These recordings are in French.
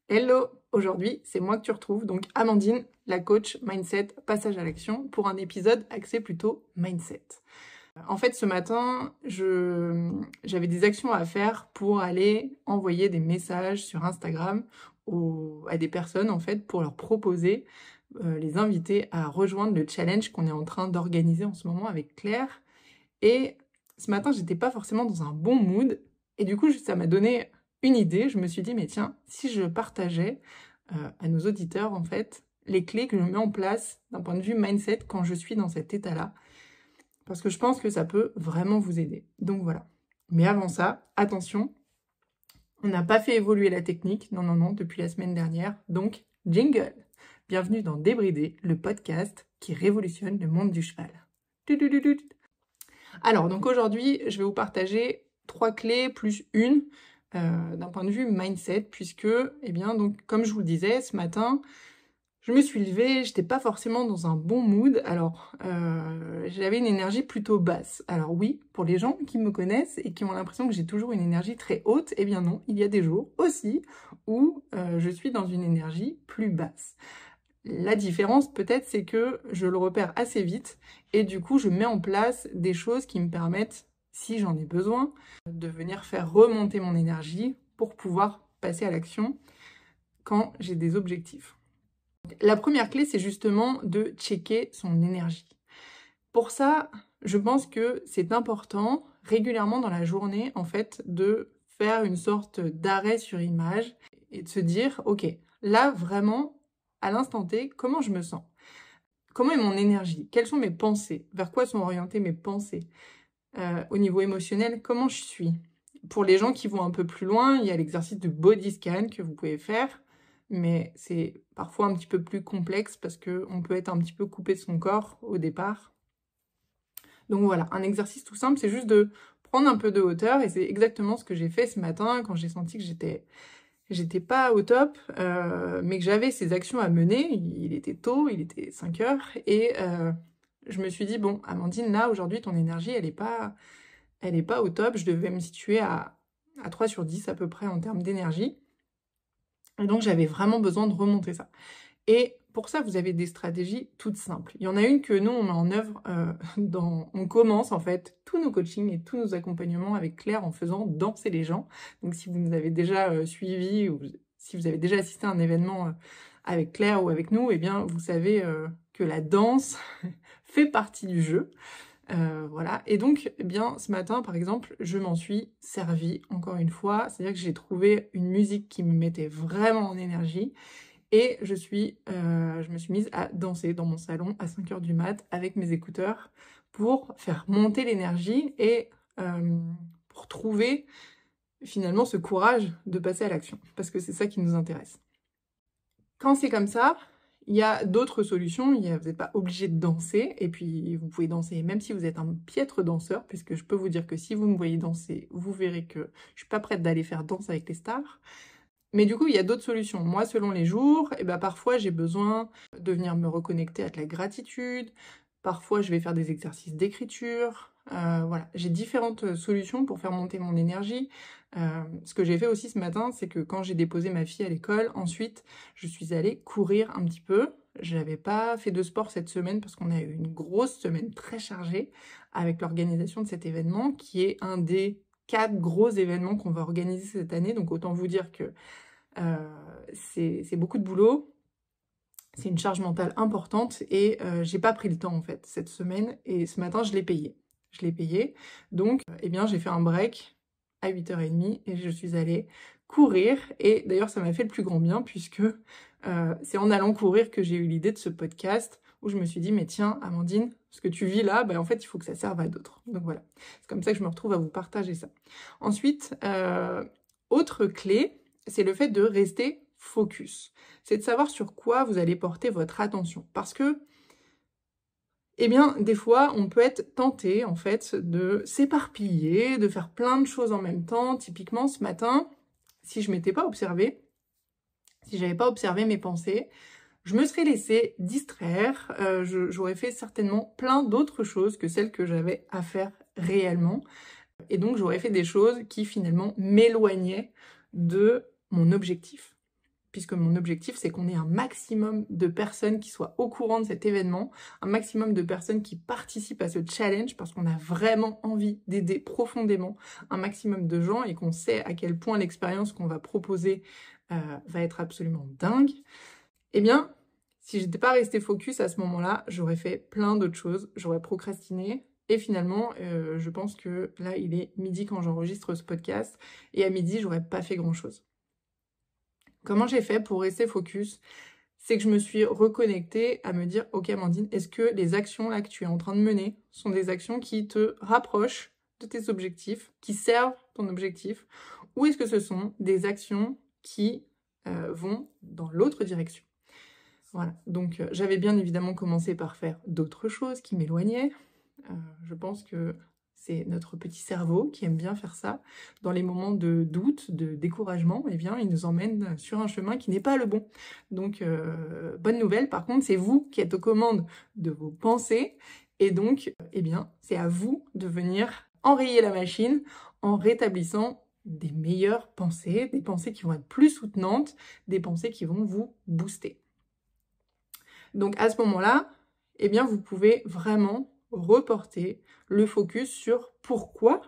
Hello! Aujourd'hui, c'est moi que tu retrouves, donc Amandine, la coach mindset, passage à l'action, pour un épisode axé plutôt mindset. En fait, ce matin, j'avais des actions à faire pour aller envoyer des messages sur Instagram à des personnes, en fait, pour leur proposer, les inviter à rejoindre le challenge qu'on est en train d'organiser en ce moment avec Claire. Et ce matin, j'étais pas forcément dans un bon mood, et du coup, ça m'a donné une idée. Je me suis dit, mais tiens, si je partageais à nos auditeurs, en fait, les clés que je mets en place d'un point de vue mindset quand je suis dans cet état-là, parce que je pense que ça peut vraiment vous aider. Donc voilà. Mais avant ça, attention, on n'a pas fait évoluer la technique, non, depuis la semaine dernière, donc jingle. Bienvenue dans Débridé, le podcast qui révolutionne le monde du cheval. Alors, donc aujourd'hui, je vais vous partager 3 clés plus une d'un point de vue mindset, puisque, eh bien, donc, comme je vous le disais, ce matin, je me suis levée, j'étais pas forcément dans un bon mood, alors j'avais une énergie plutôt basse. Alors oui, pour les gens qui me connaissent et qui ont l'impression que j'ai toujours une énergie très haute, eh bien non, il y a des jours aussi où je suis dans une énergie plus basse. La différence peut-être c'est que je le repère assez vite et du coup je mets en place des choses qui me permettent, si j'en ai besoin, de venir faire remonter mon énergie pour pouvoir passer à l'action quand j'ai des objectifs. La première clé, c'est justement de checker son énergie. Pour ça, je pense que c'est important régulièrement dans la journée, en fait, de faire une sorte d'arrêt sur image et de se dire, ok, là vraiment, à l'instant T, comment je me sens? Comment est mon énergie? Quelles sont mes pensées? Vers quoi sont orientées mes pensées? Au niveau émotionnel, comment je suis? Pour les gens qui vont un peu plus loin, il y a l'exercice de body scan que vous pouvez faire, mais c'est parfois un petit peu plus complexe parce qu'on peut être un petit peu coupé de son corps au départ. Donc voilà, un exercice tout simple, c'est juste de prendre un peu de hauteur, et c'est exactement ce que j'ai fait ce matin quand j'ai senti que j'étais pas au top, mais que j'avais ces actions à mener. Il était tôt, il était 5 heures, et je me suis dit, bon, Amandine, là, aujourd'hui, ton énergie, elle est pas au top. Je devais me situer à 3 sur 10 à peu près en termes d'énergie. Et donc, j'avais vraiment besoin de remonter ça. Et pour ça, vous avez des stratégies toutes simples. Il y en a une que nous, on met en œuvre on commence en fait tous nos coachings et tous nos accompagnements avec Claire en faisant danser les gens. Donc si vous nous avez déjà suivis ou si vous avez déjà assisté à un événement avec Claire ou avec nous, eh bien vous savez que la danse fait partie du jeu. Voilà. Et donc, eh bien, ce matin, par exemple, je m'en suis servie encore une fois. C'est-à-dire que j'ai trouvé une musique qui me mettait vraiment en énergie. Et je me suis mise à danser dans mon salon à 5 heures du mat avec mes écouteurs pour faire monter l'énergie et pour trouver finalement ce courage de passer à l'action. Parce que c'est ça qui nous intéresse. Quand c'est comme ça, il y a d'autres solutions. Vous n'êtes pas obligé de danser. Et puis, vous pouvez danser même si vous êtes un piètre danseur. Puisque je peux vous dire que si vous me voyez danser, vous verrez que je ne suis pas prête d'aller faire danse avec les stars. Mais du coup, il y a d'autres solutions. Moi, selon les jours, parfois, j'ai besoin de venir me reconnecter à de la gratitude. Parfois, je vais faire des exercices d'écriture. Voilà, j'ai différentes solutions pour faire monter mon énergie. Ce que j'ai fait aussi ce matin, c'est que quand j'ai déposé ma fille à l'école, ensuite, je suis allée courir un petit peu. Je n'avais pas fait de sport cette semaine parce qu'on a eu une grosse semaine très chargée avec l'organisation de cet événement qui est un des 4 gros événements qu'on va organiser cette année. Donc autant vous dire que c'est beaucoup de boulot, c'est une charge mentale importante et j'ai pas pris le temps en fait cette semaine, et ce matin je l'ai payé. Donc eh bien j'ai fait un break à 8h30 et je suis allée courir, et d'ailleurs ça m'a fait le plus grand bien puisque c'est en allant courir que j'ai eu l'idée de ce podcast où je me suis dit mais tiens Amandine, ce que tu vis là, en fait il faut que ça serve à d'autres. Donc voilà, c'est comme ça que je me retrouve à vous partager ça. Ensuite, autre clé, c'est le fait de rester focus. C'est de savoir sur quoi vous allez porter votre attention. Parce que, eh bien, des fois, on peut être tenté, en fait, de s'éparpiller, de faire plein de choses en même temps. Typiquement, ce matin, si je m'étais pas observée, si j'avais pas observé mes pensées, je me serais laissée distraire. J'aurais fait certainement plein d'autres choses que celles que j'avais à faire réellement. Et donc, j'aurais fait des choses qui, finalement, m'éloignaient de mon objectif. puisque mon objectif, c'est qu'on ait un maximum de personnes qui soient au courant de cet événement, un maximum de personnes qui participent à ce challenge, parce qu'on a vraiment envie d'aider profondément un maximum de gens et qu'on sait à quel point l'expérience qu'on va proposer va être absolument dingue. Eh bien, si j'étais pas restée focus à ce moment-là, j'aurais fait plein d'autres choses, j'aurais procrastiné. Et finalement, je pense que là, il est midi quand j'enregistre ce podcast, et à midi, j'aurais pas fait grand-chose. Comment j'ai fait pour rester focus? C'est que je me suis reconnectée à me dire, ok Amandine, est-ce que les actions là que tu es en train de mener sont des actions qui te rapprochent de tes objectifs, qui servent ton objectif, ou est-ce que ce sont des actions qui vont dans l'autre direction? Voilà, donc j'avais bien évidemment commencé par faire d'autres choses qui m'éloignaient. Je pense que c'est notre petit cerveau qui aime bien faire ça. Dans les moments de doute, de découragement, eh bien, il nous emmène sur un chemin qui n'est pas le bon. Donc, bonne nouvelle, par contre, c'est vous qui êtes aux commandes de vos pensées. Et donc, eh bien, c'est à vous de venir enrayer la machine en rétablissant des meilleures pensées, des pensées qui vont être plus soutenantes, des pensées qui vont vous booster. Donc, à ce moment-là, eh bien, vous pouvez vraiment reporter le focus sur pourquoi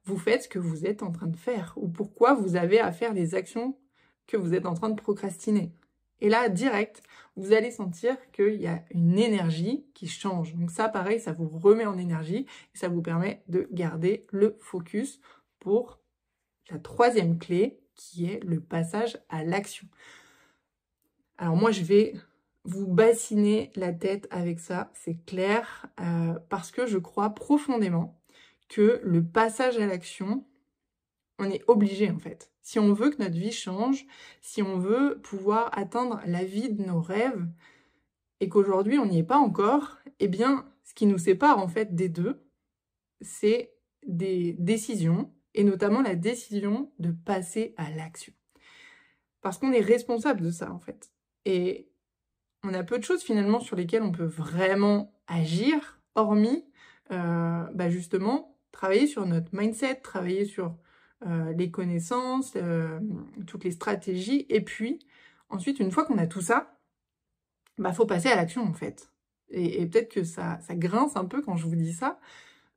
vous faites ce que vous êtes en train de faire ou pourquoi vous avez à faire les actions que vous êtes en train de procrastiner. Et là, direct, vous allez sentir qu'il y a une énergie qui change. Donc ça, pareil, ça vous remet en énergie et ça vous permet de garder le focus pour la troisième clé qui est le passage à l'action. Alors moi, je vais vous bassiner la tête avec ça, c'est clair, parce que je crois profondément que le passage à l'action, on est obligé en fait. Si on veut que notre vie change, si on veut pouvoir atteindre la vie de nos rêves, et qu'aujourd'hui on n'y est pas encore, eh bien, ce qui nous sépare en fait des deux, c'est des décisions, et notamment la décision de passer à l'action. Parce qu'on est responsable de ça en fait. Et on a peu de choses finalement sur lesquelles on peut vraiment agir, hormis justement travailler sur notre mindset, travailler sur les connaissances, toutes les stratégies. Et puis ensuite, une fois qu'on a tout ça, faut passer à l'action en fait. Et peut-être que ça grince un peu quand je vous dis ça,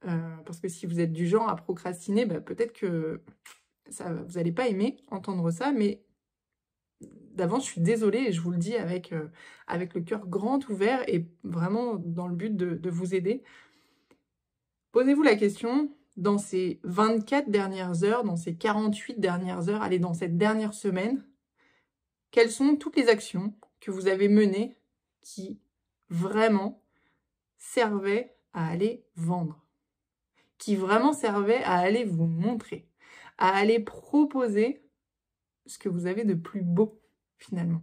parce que si vous êtes du genre à procrastiner, peut-être que vous n'allez pas aimer entendre ça, mais d'avance, je suis désolée et je vous le dis avec le cœur grand ouvert et vraiment dans le but de vous aider. Posez-vous la question, dans ces 24 dernières heures, dans ces 48 dernières heures, allez, dans cette dernière semaine, quelles sont toutes les actions que vous avez menées qui vraiment servaient à aller vendre, qui vraiment servaient à aller vous montrer, à aller proposer ce que vous avez de plus beau finalement.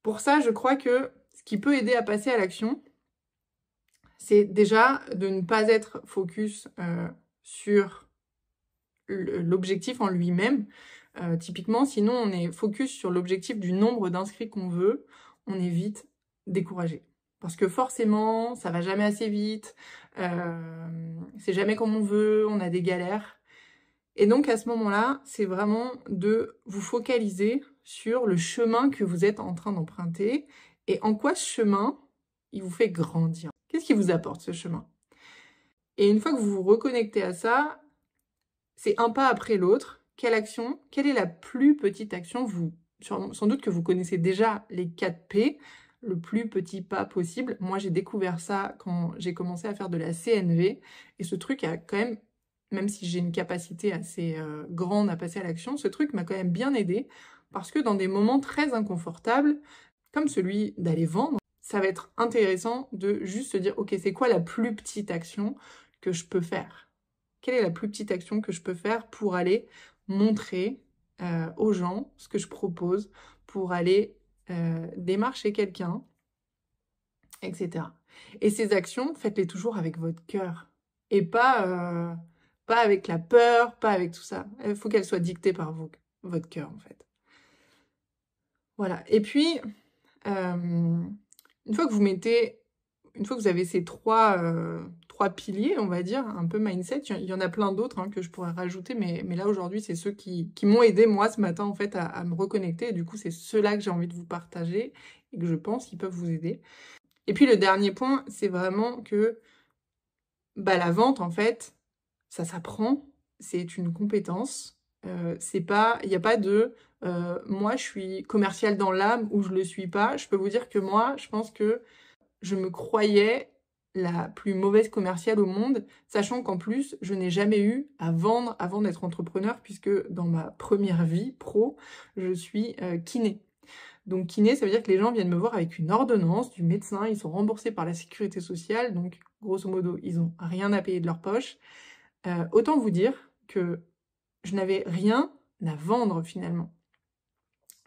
Pour ça, je crois que ce qui peut aider à passer à l'action, c'est déjà de ne pas être focus sur l'objectif en lui-même. Typiquement, sinon on est focus sur l'objectif du nombre d'inscrits qu'on veut, on est vite découragé. Parce que forcément, ça va jamais assez vite, c'est jamais comme on veut, on a des galères. Et donc à ce moment-là, c'est vraiment de vous focaliser sur le chemin que vous êtes en train d'emprunter et en quoi ce chemin, il vous fait grandir. Qu'est-ce qui vous apporte ce chemin? Et une fois que vous vous reconnectez à ça, c'est un pas après l'autre. Quelle action? Quelle est la plus petite action? Sans doute que vous connaissez déjà les 4 P, le plus petit pas possible. Moi, j'ai découvert ça quand j'ai commencé à faire de la CNV. Et ce truc a quand même si j'ai une capacité assez grande à passer à l'action, ce truc m'a quand même bien aidé parce que dans des moments très inconfortables, comme celui d'aller vendre, ça va être intéressant de juste se dire « Ok, c'est quoi la plus petite action que je peux faire? Quelle est la plus petite action que je peux faire pour aller montrer aux gens ce que je propose, pour aller démarcher quelqu'un, etc. » Et ces actions, faites-les toujours avec votre cœur et pas avec la peur, pas avec tout ça. Il faut qu'elle soit dictée par votre cœur, en fait. Voilà. Et puis, une fois que vous mettez une fois que vous avez ces trois piliers, on va dire, un peu mindset, il y en a plein d'autres hein, que je pourrais rajouter, mais là aujourd'hui, c'est ceux qui m'ont aidé moi ce matin en fait à me reconnecter. Et du coup, c'est ceux-là que j'ai envie de vous partager et que je pense qu'ils peuvent vous aider. Et puis le dernier point, c'est vraiment que la vente, en fait, ça s'apprend, c'est une compétence. C'est pas, il n'y a pas de moi je suis commercial dans l'âme ou je le suis pas. Je peux vous dire que moi, je pense que je me croyais la plus mauvaise commerciale au monde, sachant qu'en plus, je n'ai jamais eu à vendre avant d'être entrepreneur, puisque dans ma première vie pro, je suis kiné. Donc kiné, ça veut dire que les gens viennent me voir avec une ordonnance du médecin, ils sont remboursés par la sécurité sociale, donc grosso modo, ils n'ont rien à payer de leur poche. Autant vous dire que je n'avais rien à vendre finalement.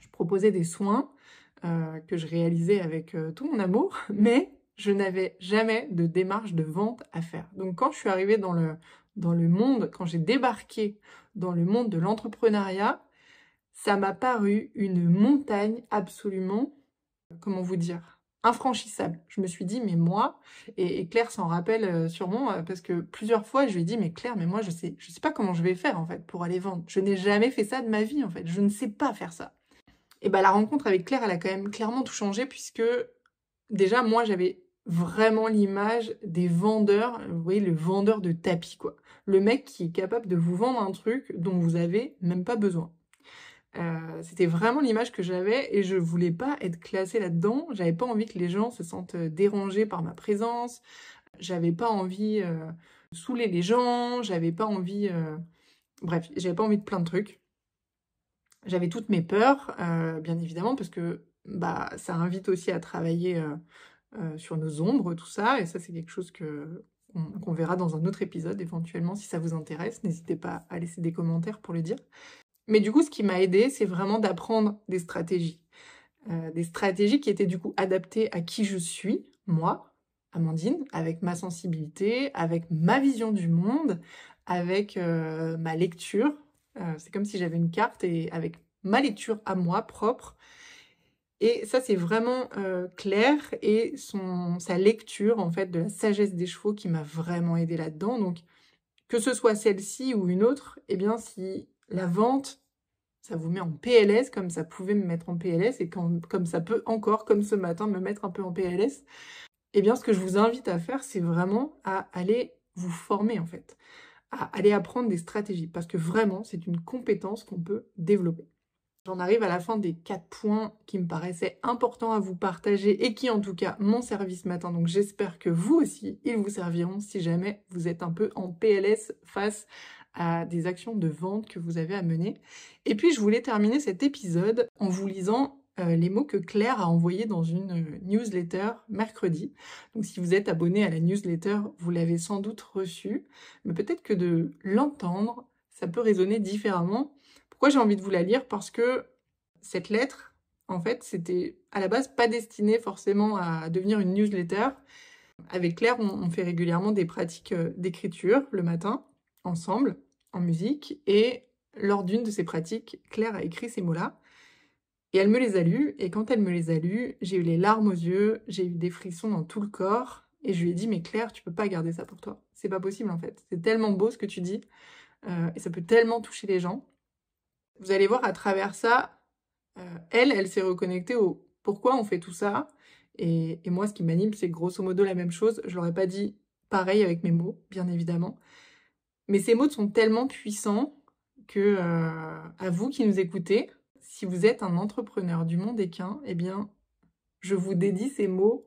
Je proposais des soins que je réalisais avec tout mon amour, mais je n'avais jamais de démarche de vente à faire. Donc quand je suis arrivée dans le monde, quand j'ai débarqué dans le monde de l'entrepreneuriat, ça m'a paru une montagne absolument, comment vous dire, infranchissable. Je me suis dit, mais moi, et Claire s'en rappelle sûrement, parce que plusieurs fois, je lui ai dit, mais Claire, mais moi, je sais pas comment je vais faire, en fait, pour aller vendre. Je n'ai jamais fait ça de ma vie, en fait. Je ne sais pas faire ça. Et la rencontre avec Claire, elle a quand même clairement tout changé, puisque déjà, moi, j'avais vraiment l'image des vendeurs, vous voyez, le vendeur de tapis, quoi. Le mec qui est capable de vous vendre un truc dont vous avez même pas besoin. C'était vraiment l'image que j'avais et je voulais pas être classée là-dedans. J'avais pas envie que les gens se sentent dérangés par ma présence. J'avais pas envie de saouler les gens. J'avais pas envie... Bref, j'avais pas envie de plein de trucs. J'avais toutes mes peurs, bien évidemment, parce que ça invite aussi à travailler sur nos ombres, tout ça. Et ça, c'est quelque chose qu'on verra dans un autre épisode, éventuellement, si ça vous intéresse. N'hésitez pas à laisser des commentaires pour le dire. Mais du coup, ce qui m'a aidé, c'est vraiment d'apprendre des stratégies. Des stratégies qui étaient du coup adaptées à qui je suis, moi, Amandine, avec ma sensibilité, avec ma vision du monde, avec ma lecture. C'est comme si j'avais une carte et avec ma lecture à moi, propre. Et ça, c'est vraiment Claire et sa lecture, en fait, de la sagesse des chevaux qui m'a vraiment aidée là-dedans. Donc, que ce soit celle-ci ou une autre, eh bien, si la vente, ça vous met en PLS, comme ça pouvait me mettre en PLS, et comme ça peut encore, comme ce matin, me mettre un peu en PLS, eh bien, ce que je vous invite à faire, c'est vraiment à aller vous former, en fait, à aller apprendre des stratégies, parce que vraiment, c'est une compétence qu'on peut développer. J'en arrive à la fin des 4 points qui me paraissaient importants à vous partager et qui, en tout cas, m'ont servi ce matin. Donc, j'espère que vous aussi, ils vous serviront si jamais vous êtes un peu en PLS face à des actions de vente que vous avez à mener. Et puis, je voulais terminer cet épisode en vous lisant les mots que Claire a envoyés dans une newsletter mercredi. Donc, si vous êtes abonné à la newsletter, vous l'avez sans doute reçu. Mais peut-être que de l'entendre, ça peut résonner différemment. Pourquoi j'ai envie de vous la lire? Parce que cette lettre, en fait, c'était à la base pas destiné forcément à devenir une newsletter. Avec Claire, on fait régulièrement des pratiques d'écriture le matin, ensemble, en musique. Et lors d'une de ces pratiques, Claire a écrit ces mots-là. Et elle me les a lus. Et quand elle me les a lus, j'ai eu les larmes aux yeux, j'ai eu des frissons dans tout le corps. Et je lui ai dit, mais Claire, tu peux pas garder ça pour toi. C'est pas possible, en fait. C'est tellement beau ce que tu dis. Et ça peut tellement toucher les gens. Vous allez voir à travers ça, elle s'est reconnectée au pourquoi on fait tout ça. Et moi, ce qui m'anime, c'est grosso modo la même chose. Je l'aurais pas dit pareil avec mes mots, bien évidemment. Mais ces mots sont tellement puissants que, à vous qui nous écoutez, si vous êtes un entrepreneur du monde équin, eh bien, je vous dédie ces mots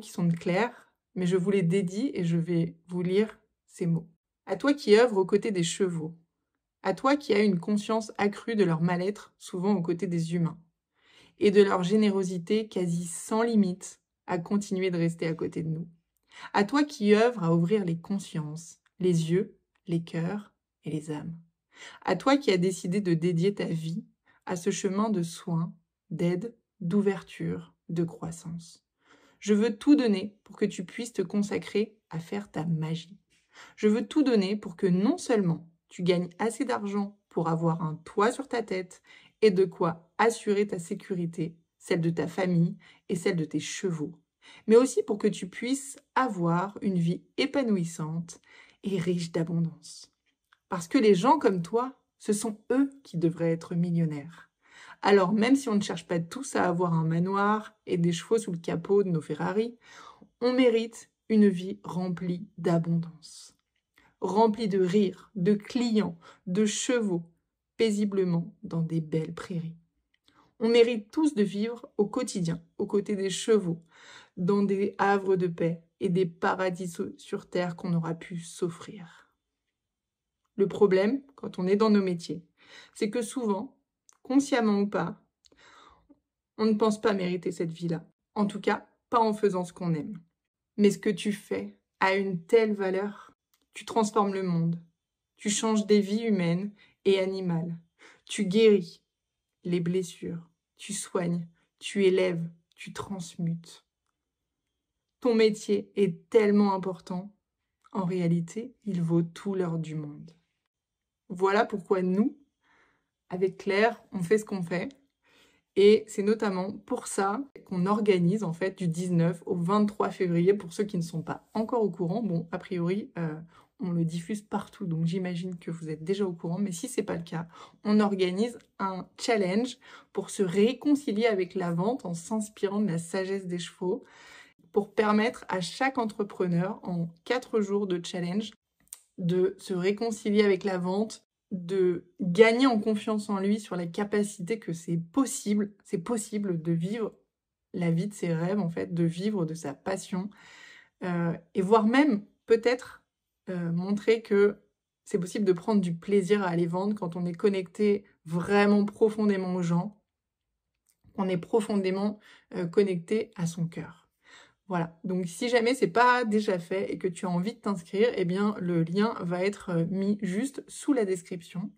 qui sont clairs, mais je vous les dédie et je vais vous lire ces mots. À toi qui œuvres aux côtés des chevaux, à toi qui as une conscience accrue de leur mal-être, souvent aux côtés des humains, et de leur générosité quasi sans limite à continuer de rester à côté de nous. À toi qui œuvres à ouvrir les consciences, les yeux, les cœurs et les âmes. À toi qui as décidé de dédier ta vie à ce chemin de soins, d'aide, d'ouverture, de croissance. Je veux tout donner pour que tu puisses te consacrer à faire ta magie. Je veux tout donner pour que non seulement tu gagnes assez d'argent pour avoir un toit sur ta tête et de quoi assurer ta sécurité, celle de ta famille et celle de tes chevaux, mais aussi pour que tu puisses avoir une vie épanouissante et riche d'abondance. Parce que les gens comme toi, ce sont eux qui devraient être millionnaires. Alors même si on ne cherche pas tous à avoir un manoir et des chevaux sous le capot de nos Ferrari, on mérite une vie remplie d'abondance. Remplie de rires, de clients, de chevaux, paisiblement dans des belles prairies. On mérite tous de vivre au quotidien, aux côtés des chevaux, dans des havres de paix et des paradis sur terre qu'on aura pu s'offrir. Le problème, quand on est dans nos métiers, c'est que souvent, consciemment ou pas, on ne pense pas mériter cette vie-là. En tout cas, pas en faisant ce qu'on aime. Mais ce que tu fais a une telle valeur. Tu transformes le monde. Tu changes des vies humaines et animales. Tu guéris les blessures. Tu soignes. Tu élèves. Tu transmutes. Ton métier est tellement important. En réalité, il vaut tout l'or du monde. Voilà pourquoi nous, avec Claire, on fait ce qu'on fait. Et c'est notamment pour ça qu'on organise en fait du 19 au 23 février, pour ceux qui ne sont pas encore au courant. Bon, a priori, on le diffuse partout, donc j'imagine que vous êtes déjà au courant, mais si c'est pas le cas, on organise un challenge pour se réconcilier avec la vente en s'inspirant de la sagesse des chevaux, pour permettre à chaque entrepreneur, en 4 jours de challenge, de se réconcilier avec la vente, de gagner en confiance en lui sur la capacité que c'est possible de vivre la vie de ses rêves, en fait, de vivre de sa passion, et voire même peut-être montrer que c'est possible de prendre du plaisir à aller vendre quand on est connecté vraiment profondément aux gens, qu'on est profondément connecté à son cœur. Voilà, donc si jamais c'est pas déjà fait et que tu as envie de t'inscrire, eh bien le lien va être mis juste sous la description.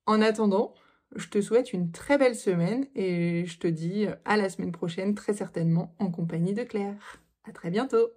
En attendant, je te souhaite une très belle semaine et je te dis à la semaine prochaine, très certainement en compagnie de Claire. À très bientôt!